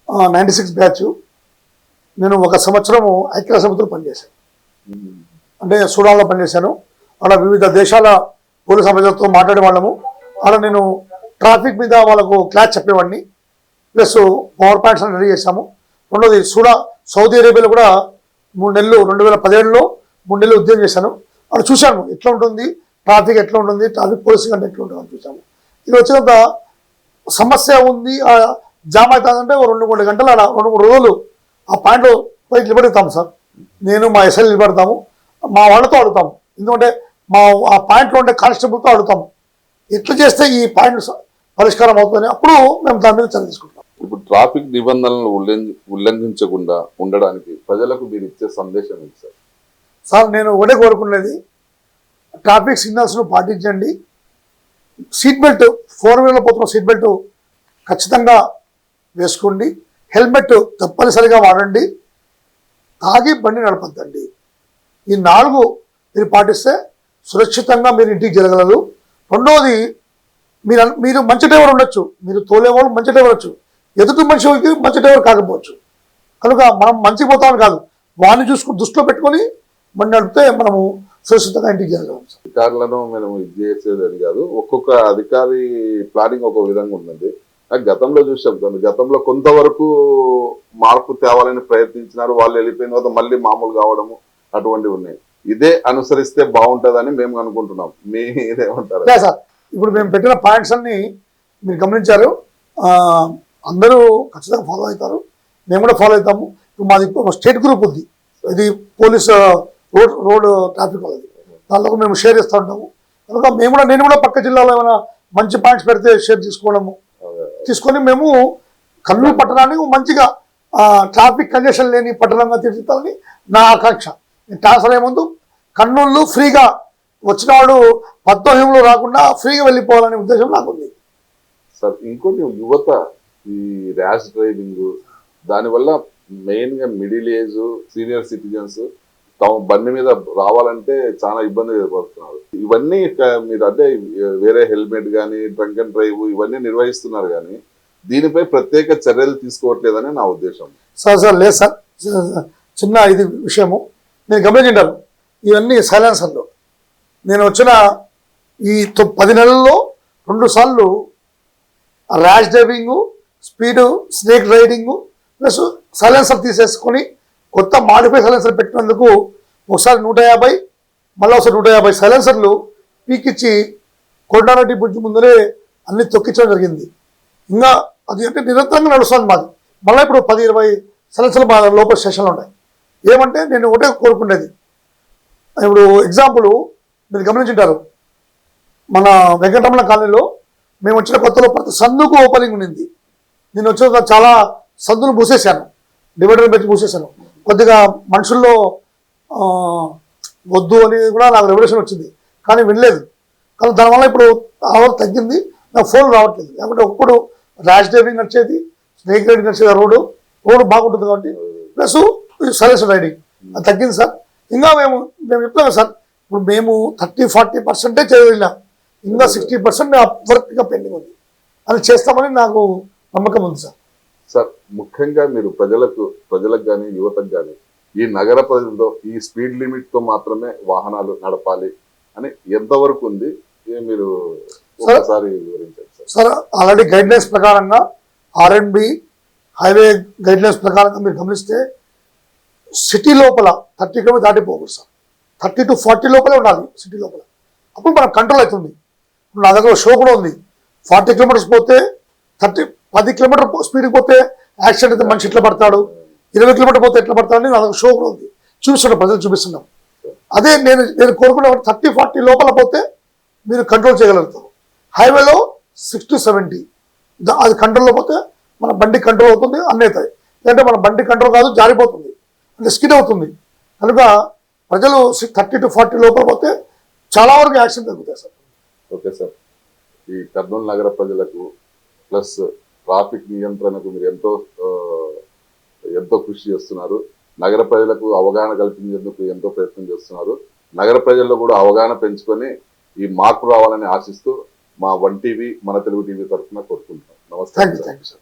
96 బ్యాచ్, నేను 1 సంవత్సరం ఐక్యరాజ్య సమితిలో పనిచేశాను. అంటే సూడాన్లో పనిచేశాను. అక్కడ వివిధ దేశాల పోలీస్ అధికారులతో మాట్లాడే వాళ్ళము. అక్కడ నేను ట్రాఫిక్ మీద వాళ్ళకు క్లాస్ చెప్పేవాడిని, ప్లస్ పవర్ పాయింట్స్ రెడీ చేశాము. రెండోది సౌదీ అరేబియాలో కూడా 3 నెలలు 2017లో 3 నెలలు ఉద్యోగం చేశాను. అక్కడ చూశాను ఎట్లా ఉంటుంది ట్రాఫిక్, ఎట్లా ఉంటుంది ట్రాఫిక్ పోలీసింగ్ అంటే ఎట్లా ఉంటుంది అని చూసాము. ఇది వచ్చినంత సమస్య ఉంది, జామ్ అవుతుందంటే 2-3 గంటలు అలా 2-3 రోజులు ఆ పాయింట్లో పోయి నిలబెడతాము సార్. నేను మా ఎస్ఐ నిలబెడతాము, మా వాళ్ళతో అడుగుతాము. ఎందుకంటే ఆ పాయింట్లో ఉండే కానిస్టేబుల్తో అడుగుతాము ఎట్లా చేస్తే ఈ పాయింట్ పరిష్కారం అవుతుందని. అప్పుడు మేము దాని మీద చర్య తీసుకుంటాం. ఇప్పుడు ట్రాఫిక్ నిబంధనలను ఉల్లంఘించకుండా ఉండడానికి ప్రజలకు మీరు ఇచ్చే సందేశం ఏంటి సార్? సార్ నేను ఒకటే కోరుకునేది, ట్రాఫిక్ సిగ్నల్స్ను పాటించండి. సీట్ బెల్ట్ 4-వీలర్లో పోతున్న సీట్ బెల్ట్ ఖచ్చితంగా వేసుకోండి. హెల్మెట్ తప్పనిసరిగా వాడండి. తాగి బండి నడపద్దండి. ఈ 4 మీరు పాటిస్తే సురక్షితంగా మీరు ఇంటికి జరగలరు. రెండవది, మీరు మంచి డ్రైవర్ ఉండొచ్చు, మీరు తోలేవాళ్ళు మంచి డ్రైవర్ వచ్చు, ఎదుటి మనిషికి మంచి డ్రైవర్ కాకపోవచ్చు. కనుక మనం మంచి పోతామని కాదు, వాడిని చూసుకుని దృష్టిలో పెట్టుకొని బండి నడిపితే మనము సురక్షితంగా ఇంటికి జరగలం. అధికారులను మనం ఇది చేసేదని కాదు, ఒక్కొక్క అధికారి ప్లానింగ్ ఒక విధంగా ఉన్నది. గతంలో చూసాం, గతంలో కొంతవరకు మార్పు తేవాలని ప్రయత్నించినారు, వాళ్ళు వెళ్ళిపోయిన తర్వాత మళ్ళీ మామూలు కావడము అటువంటివి ఉన్నాయి. ఇదే అనుసరిస్తే బాగుంటుందని మేము అనుకుంటున్నాం. మీరేమంటారు? సార్ ఇప్పుడు మేము పెట్టిన పాయింట్స్ అన్ని మీరు గమనించారు, అందరూ ఖచ్చితంగా ఫాలో అవుతారు, మేము కూడా ఫాలో అవుతాము. ఇప్పుడు మాది స్టేట్ గ్రూప్ ఉంది, ఇది పోలీస్ రోడ్ ట్రాఫిక్ వాళ్ళది, దానిలో మేము షేర్ చేస్తూ ఉంటాము. కనుక నేను కూడా పక్క జిల్లాలో ఏమైనా మంచి పాయింట్స్ పెడితే షేర్ తీసుకొని మేము కర్నూలు పట్టణాన్ని మంచిగా ట్రాఫిక్ కంజెషన్ లేని పట్టణంగా తీర్చిదిద్దాలని నా ఆకాంక్ష. ట్రాన్స్ఫర్ అయ్యే ముందు కర్నూలు ఫ్రీగా వచ్చిన వాడు పద్మహ్యంలో రాకుండా ఫ్రీగా వెళ్ళిపోవాలనే ఉద్దేశం నాకు ఉంది సార్. ఇంకోటి యువత ఈ ర్యాష్ డ్రైవింగ్ దానివల్ల మెయిన్ గా మిడిల్ ఏజ్ సీనియర్ సిటిజన్స్ తమ బండి మీద రావాలంటే చాలా ఇబ్బంది ఎదుర్కొస్తున్నారు. ఇవన్నీ మీరు అంటే వేరే హెల్మెట్ కానీ డ్రంక్ అండ్ డ్రైవ్ ఇవన్నీ నిర్వహిస్తున్నారు, కానీ దీనిపై ప్రత్యేక చర్యలు తీసుకోవట్లేదని నా ఉద్దేశం. సార్ లేదు సార్, చిన్న ఇది విషయము నేను గమనించాను. ఇవన్నీ సైలెన్సర్లు నేను వచ్చిన ఈ 10 నెలల్లో 2 సార్లు rash driving, speed, snake riding plus silencer తీసేసుకొని కొత్త మాడిఫై సైలెన్సర్ పెట్టినందుకు ఒకసారి 150, మళ్ళీ ఒకసారి 150 సైలెన్సర్లు పీకిచ్చి కొండారెడ్డి బ్రిడ్జ్ ముందరే అన్ని తొక్కించడం జరిగింది. ఇంకా అది అంటే నిరంతరంగా నడుస్తుంది మాది. మళ్ళీ ఇప్పుడు 10-20 సైలెన్సర్లు మా లోపల స్టేషన్లో ఉన్నాయి. ఏమంటే నేను ఒకటే కోరుకునేది, ఇప్పుడు ఎగ్జాంపుల్ మీరు గమనించుంటారు, మన వెంకటరమణ కాలనీలో మేము వచ్చిన కొత్తలో ప్రతి సందుకు ఓపెనింగ్ ఉండింది. నేను వచ్చిన చాలా సందులు మూసేశాను, డివైడర్ పెట్టి మూసేశాను. కొద్దిగా మనుషుల్లో వద్దు అని కూడా నాకు రెవల్యూషన్ వచ్చింది, కానీ వినలేదు. కానీ దానివల్ల ఇప్పుడు అవర్ తగ్గింది, నాకు ఫోన్ రావట్లేదు. లేకుంటే ఒకప్పుడు ర్యాష్ డ్రైవింగ్ నడిచేది, స్నేక్ రైడింగ్ నడిచేది, రోడ్డు బాగుంటుంది కాబట్టి ప్లస్ సైలెన్స్ రైడింగ్ అది తగ్గింది సార్. ఇంకా మేము చెప్తాం సార్, ఇప్పుడు మేము 30-40% చేయలేం, ఇంకా 60% వర్క్గా పెండింగ్ ఉంది, అది చేస్తామని నాకు నమ్మకం ఉంది సార్. సార్ ముఖ్యంగా మీరు ప్రజలకు కానీ యువతకు కానీ ఈ నగర ప్రజలతో ఈ స్పీడ్ లిమిట్ తో మాత్రమే వాహనాలు నడపాలి అని ఎంతవరకు ఉంది మీరు ఒకసారి వివరించండి sir. Sir already guide lines ప్రకారంగా ఆర్ఎండ్బి హైవే గైడ్ లైన్స్ ప్రకారంగా మీరు గమనిస్తే సిటీ లోపల 30 కిలోమీటర్ దాటిపోకూడదు సార్. 30 to 40 లోపలే ఉండాలి సిటీ లోపల. అప్పుడు మనకు కంట్రోల్ అవుతుంది. ఇప్పుడు నా దగ్గర షో కూడా ఉంది. 40 కిలోమీటర్స్ పోతే 10 కిలోమీటర్ స్పీడ్కి పోతే యాక్సిడెంట్ అయితే మనిషి ఎట్లా పడతాడు, 20 కిలోమీటర్ పోతే ఎట్లా పడతాడు అని నా దగ్గర షో కూడా ఉంది. చూపిస్తున్నాం, ప్రజలు చూపిస్తున్నాం. అదే నేను కోరుకునే 30-40 లోపల పోతే మీరు కంట్రోల్ చేయగలుగుతారు. హైవేలో 6 to 70 అది కంట్రోల్లో పోతే మన బండి కంట్రోల్ అవుతుంది, అన్నీ అవుతాయి. లేదంటే మన బండి కంట్రోల్ కాదు, జారిపోతుంది, అంటే స్కిడ్ అవుతుంది. కనుక ప్రజలు 30 to 40 లోపల పోతే చాలా వరకు యాక్సిడెంట్ తగ్గుతాయి సార్. ఓకే సార్, ఈ కర్నూలు నగర ప్రజలకు ప్లస్ ట్రాఫిక్ నియంత్రణకు మీరు ఎంతో కృషి చేస్తున్నారు. నగర ప్రజలకు అవగాహన కల్పించేందుకు ఎంతో ప్రయత్నం చేస్తున్నారు. నగర ప్రజల్లో కూడా అవగాహన పెంచుకొని ఈ మార్పు రావాలని ఆశిస్తూ మా 1 టీవీ మన తెలుగు టీవీ తరఫున కోరుకుంటున్నాం. నమస్తే. Thank you sir.